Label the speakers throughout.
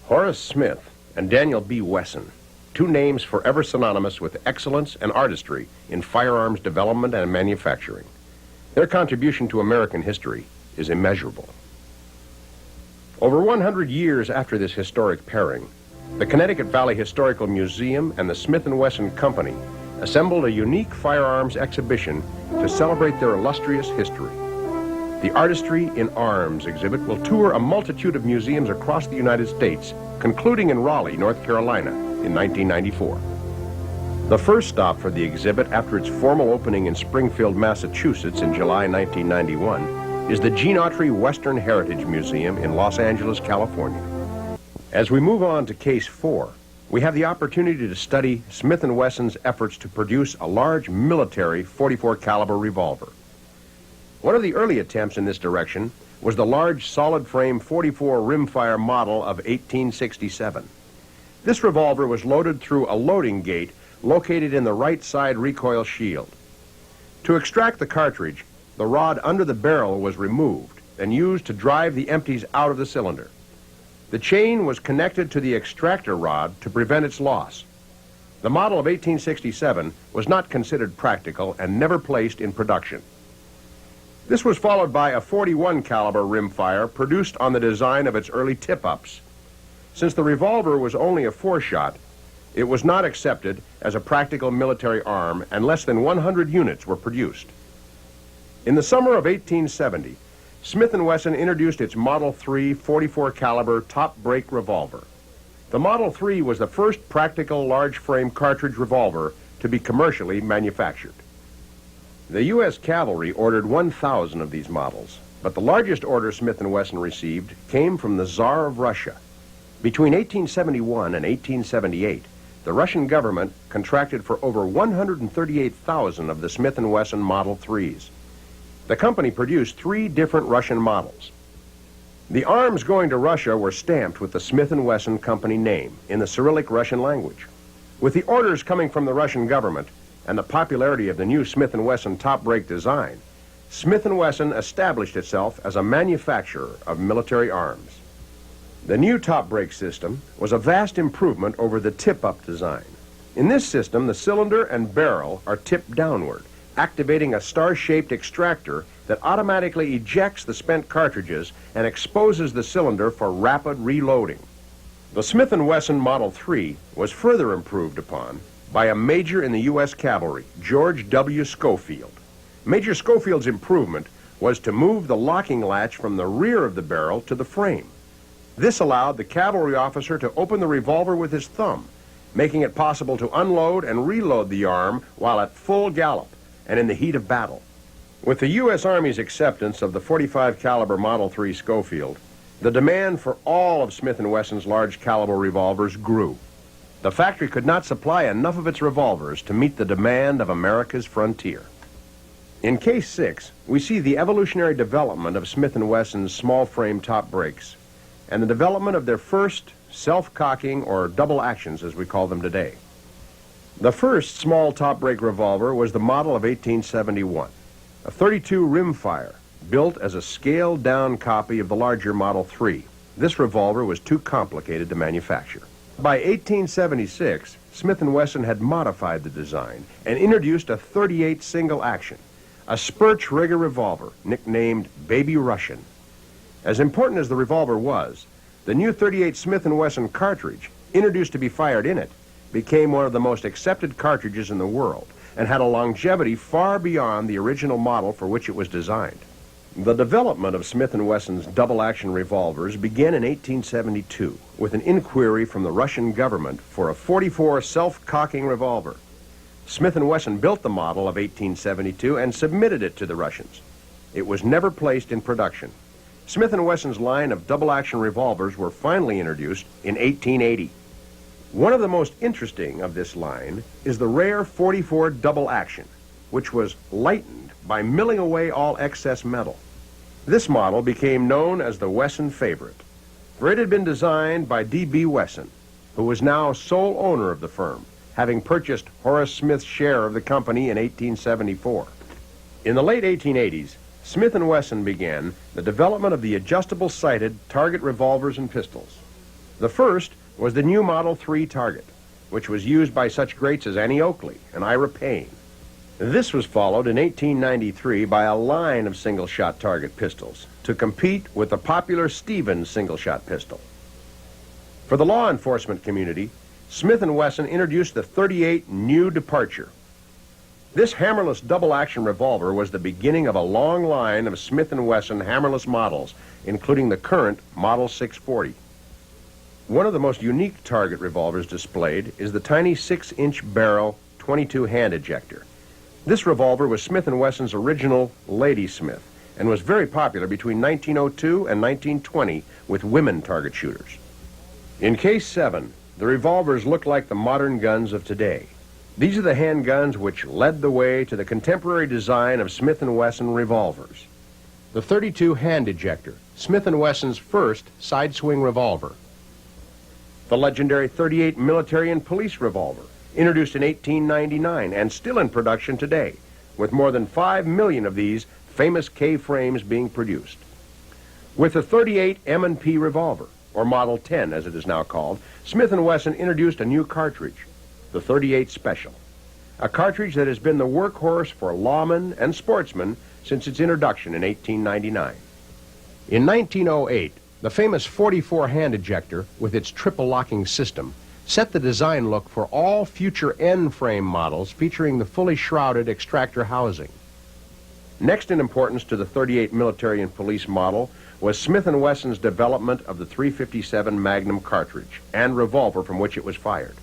Speaker 1: Horace Smith and Daniel B. Wesson, two names forever synonymous with excellence and artistry in firearms development and manufacturing. Their contribution to American history is immeasurable. Over 100 years after this historic pairing, the Connecticut Valley Historical Museum and the Smith & Wesson Company assembled a unique firearms exhibition to celebrate their illustrious history. The Artistry in Arms exhibit will tour a multitude of museums across the United States, concluding in Raleigh, North Carolina in 1994. The first stop for the exhibit after its formal opening in Springfield, Massachusetts in July 1991 is the Gene Autry Western Heritage Museum in Los Angeles, California. As we move on to Case 4, we have the opportunity to study Smith & Wesson's efforts to produce a large military .44 caliber revolver. One of the early attempts in this direction was the large solid-frame .44 rimfire model of 1867. This revolver was loaded through a loading gate located in the right side recoil shield. To extract the cartridge, the rod under the barrel was removed and used to drive the empties out of the cylinder. The chain was connected to the extractor rod to prevent its loss. The model of 1867 was not considered practical and never placed in production. This was followed by a .41 caliber rimfire produced on the design of its early tip-ups. Since the revolver was only a 4-shot, it was not accepted as a practical military arm, and less than 100 units were produced. In the summer of 1870, Smith & Wesson introduced its Model 3 .44 caliber top break revolver. The Model 3 was the first practical large-frame cartridge revolver to be commercially manufactured. The U.S. Cavalry ordered 1,000 of these models, but the largest order Smith & Wesson received came from the Tsar of Russia. Between 1871 and 1878, the Russian government contracted for over 138,000 of the Smith & Wesson Model 3s. The company produced 3 different Russian models. The arms going to Russia were stamped with the Smith & Wesson Company name in the Cyrillic Russian language. With the orders coming from the Russian government and the popularity of the new Smith & Wesson top break design, Smith & Wesson established itself as a manufacturer of military arms. The new top break system was a vast improvement over the tip-up design. In this system, the cylinder and barrel are tipped downward, activating a star-shaped extractor that automatically ejects the spent cartridges and exposes the cylinder for rapid reloading. The Smith & Wesson Model 3 was further improved upon by a major in the U.S. Cavalry, George W. Schofield. Major Schofield's improvement was to move the locking latch from the rear of the barrel to the frame. This allowed the cavalry officer to open the revolver with his thumb, making it possible to unload and reload the arm while at full gallop and in the heat of battle. With the U.S. Army's acceptance of the .45 caliber Model 3 Schofield, the demand for all of Smith & Wesson's large caliber revolvers grew. The factory could not supply enough of its revolvers to meet the demand of America's frontier. In Case 6, we see the evolutionary development of Smith & Wesson's small frame top breaks and the development of their first self-cocking or double actions, as we call them today. The first small top break revolver was the model of 1871, a .32 rimfire built as a scaled-down copy of the larger Model 3. This revolver was too complicated to manufacture. By 1876, Smith & Wesson had modified the design and introduced a .38 single action, a Spur-Trigger revolver nicknamed Baby Russian. As important as the revolver was, the new .38 Smith & Wesson cartridge, introduced to be fired in it, became one of the most accepted cartridges in the world and had a longevity far beyond the original model for which it was designed. The development of Smith & Wesson's double-action revolvers began in 1872 with an inquiry from the Russian government for a .44 self-cocking revolver. Smith & Wesson built the model of 1872 and submitted it to the Russians. It was never placed in production. Smith & Wesson's line of double-action revolvers were finally introduced in 1880. One of the most interesting of this line is the rare .44 double-action, which was lightened by milling away all excess metal. This model became known as the Wesson favorite, for it had been designed by D.B. Wesson, who was now sole owner of the firm, having purchased Horace Smith's share of the company in 1874. In the late 1880s, Smith & Wesson began the development of the adjustable-sighted target revolvers and pistols. The first was the new Model 3 target, which was used by such greats as Annie Oakley and Ira Payne. This was followed in 1893 by a line of single-shot target pistols to compete with the popular Stevens single-shot pistol. For the law enforcement community, Smith & Wesson introduced the .38 New Departure. This hammerless double-action revolver was the beginning of a long line of Smith & Wesson hammerless models, including the current Model 640. One of the most unique target revolvers displayed is the tiny 6-inch barrel .22 hand ejector. This revolver was Smith & Wesson's original Ladysmith and was very popular between 1902 and 1920 with women target shooters. In Case 7, the revolvers look like the modern guns of today. These are the handguns which led the way to the contemporary design of Smith & Wesson revolvers. The .32 hand ejector, Smith & Wesson's first side-swing revolver. The legendary .38 military and police revolver, introduced in 1899 and still in production today, with more than 5 million of these famous K-frames being produced. With the .38 M&P revolver, or Model 10 as it is now called, Smith & Wesson introduced a new cartridge, the .38 Special, a cartridge that has been the workhorse for lawmen and sportsmen since its introduction in 1899. In 1908, the famous .44 hand ejector, with its triple locking system, set the design look for all future N-frame models featuring the fully shrouded extractor housing. Next in importance to the .38 military and police model was Smith & Wesson's development of the .357 Magnum cartridge and revolver from which it was fired.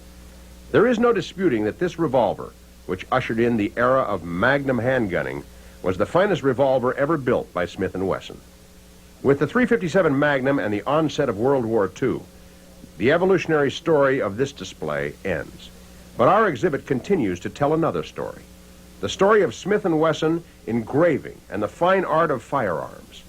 Speaker 1: There is no disputing that this revolver, which ushered in the era of Magnum handgunning, was the finest revolver ever built by Smith & Wesson. With the .357 Magnum and the onset of World War II, the evolutionary story of this display ends. But our exhibit continues to tell another story, the story of Smith & Wesson engraving and the fine art of firearms.